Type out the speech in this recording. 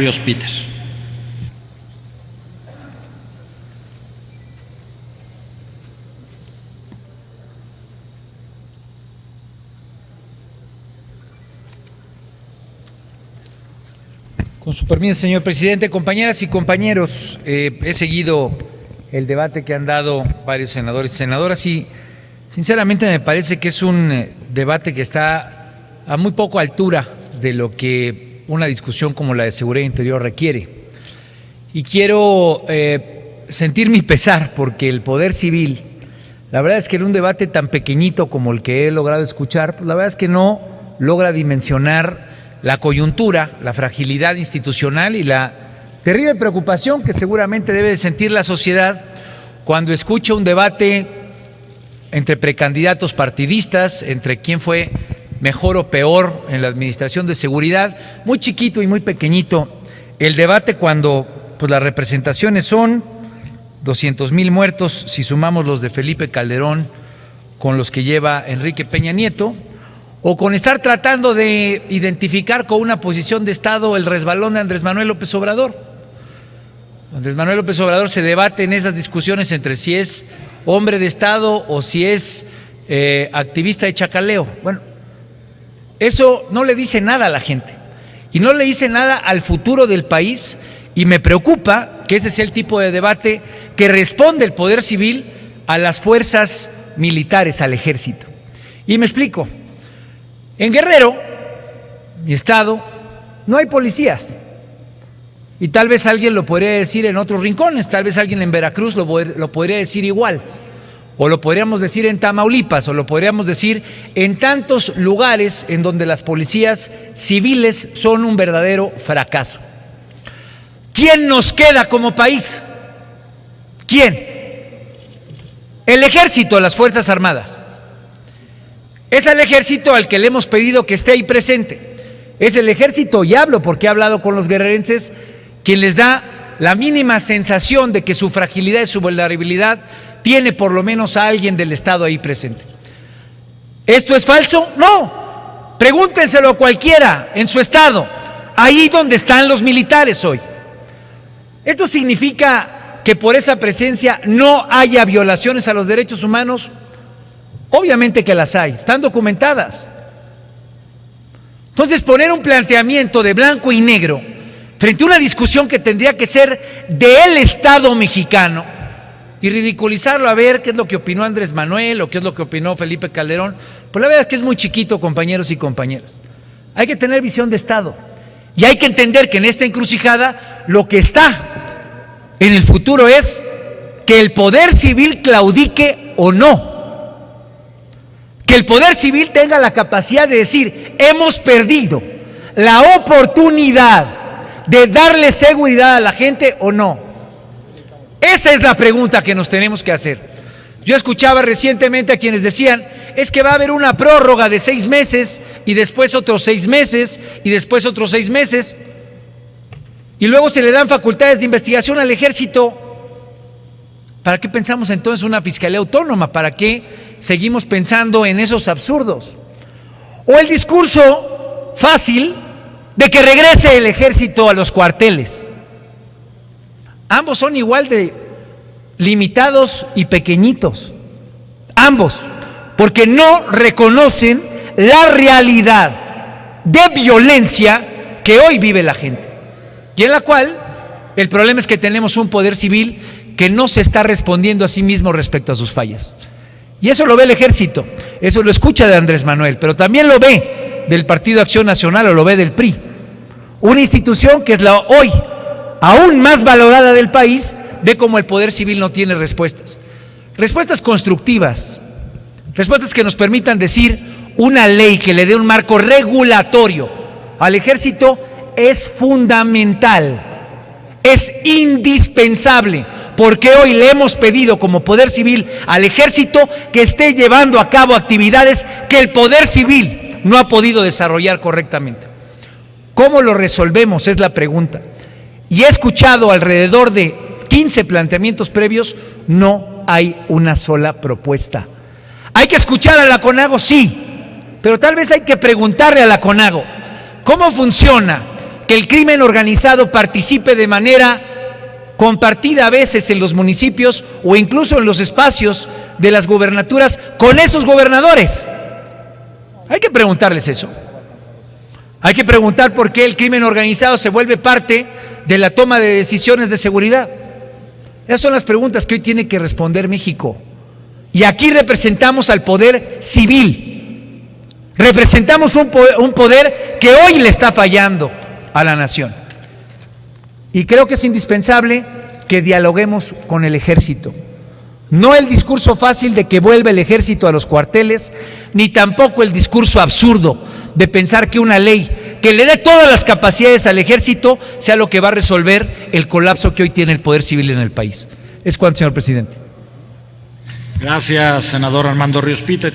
Ríos Peter. Con su permiso, señor presidente, compañeras y compañeros, he seguido el debate que han dado varios senadores y senadoras y sinceramente me parece que es un debate que está a muy poco altura de lo que una discusión como la de seguridad interior requiere. Y quiero sentir mi pesar porque el poder civil, la verdad es que en un debate tan pequeñito como el que he logrado escuchar, pues la verdad es que no logra dimensionar la coyuntura, la fragilidad institucional y la terrible preocupación que seguramente debe de sentir la sociedad cuando escucha un debate entre precandidatos partidistas, entre quién fue mejor o peor en la administración de seguridad, muy chiquito y muy pequeñito el debate cuando pues las representaciones son 200,000 muertos si sumamos los de Felipe Calderón con los que lleva Enrique Peña Nieto, o con estar tratando de identificar con una posición de Estado el resbalón de Andrés Manuel López Obrador. Andrés Manuel López Obrador se debate en esas discusiones entre si es hombre de Estado o si es activista de chacaleo. Bueno, eso no le dice nada a la gente y no le dice nada al futuro del país, y me preocupa que ese sea el tipo de debate que responde el poder civil a las fuerzas militares, al ejército. Y me explico. En Guerrero, mi estado, no hay policías. Y tal vez alguien lo podría decir en otros rincones, tal vez alguien en Veracruz lo podría decir igual. O lo podríamos decir en Tamaulipas, o lo podríamos decir en tantos lugares en donde las policías civiles son un verdadero fracaso. ¿Quién nos queda como país? ¿Quién? El ejército, las Fuerzas Armadas. Es el ejército al que le hemos pedido que esté ahí presente. Es el ejército, y hablo porque he hablado con los guerrerenses, quien les da la mínima sensación de que su fragilidad y su vulnerabilidad tiene por lo menos a alguien del Estado ahí presente. ¿Esto es falso? No. Pregúntenselo a cualquiera en su estado, ahí donde están los militares hoy. ¿Esto significa que por esa presencia no haya violaciones a los derechos humanos? Obviamente que las hay, están documentadas. Entonces, poner un planteamiento de blanco y negro frente a una discusión que tendría que ser del Estado mexicano y ridiculizarlo a ver qué es lo que opinó Andrés Manuel o qué es lo que opinó Felipe Calderón, pues la verdad es que es muy chiquito, compañeros y compañeras. Hay que tener visión de Estado y hay que entender que en esta encrucijada lo que está en el futuro es que el poder civil claudique o no. Que el poder civil tenga la capacidad de decir, hemos perdido la oportunidad de darle seguridad a la gente o no. Esa es la pregunta que nos tenemos que hacer. Yo escuchaba recientemente a quienes decían, es que va a haber una prórroga de 6 meses y después otros 6 meses y después otros 6 meses y luego se le dan facultades de investigación al ejército. ¿Para qué pensamos entonces una fiscalía autónoma? ¿Para qué seguimos pensando en esos absurdos? O el discurso fácil de que regrese el ejército a los cuarteles. Ambos son igual de limitados y pequeñitos. Ambos, porque no reconocen la realidad de violencia que hoy vive la gente. Y en la cual el problema es que tenemos un poder civil que no se está respondiendo a sí mismo respecto a sus fallas. Y eso lo ve el ejército, eso lo escucha de Andrés Manuel, pero también lo ve del Partido Acción Nacional o lo ve del PRI. Una institución que es la hoy aún más valorada del país, ve cómo el poder civil no tiene respuestas. Respuestas constructivas, respuestas que nos permitan decir una ley que le dé un marco regulatorio al ejército es fundamental, es indispensable. Porque hoy le hemos pedido como poder civil al ejército que esté llevando a cabo actividades que el poder civil no ha podido desarrollar correctamente. ¿Cómo lo resolvemos? Es la pregunta. Y he escuchado alrededor de 15 planteamientos previos, no hay una sola propuesta. ¿Hay que escuchar a la CONAGO? Sí, pero tal vez hay que preguntarle a la CONAGO, ¿cómo funciona que el crimen organizado participe de manera compartida a veces en los municipios o incluso en los espacios de las gubernaturas con esos gobernadores. Hay que preguntarles eso. Hay que preguntar por qué el crimen organizado se vuelve parte de la toma de decisiones de seguridad. Esas son las preguntas que hoy tiene que responder México. Y aquí representamos al poder civil. Representamos un poder que hoy le está fallando a la nación. Y creo que es indispensable que dialoguemos con el ejército. No el discurso fácil de que vuelva el ejército a los cuarteles, ni tampoco el discurso absurdo de pensar que una ley que le dé todas las capacidades al ejército sea lo que va a resolver el colapso que hoy tiene el poder civil en el país. Es cuanto, señor presidente. Gracias, senador Armando Ríos Pite.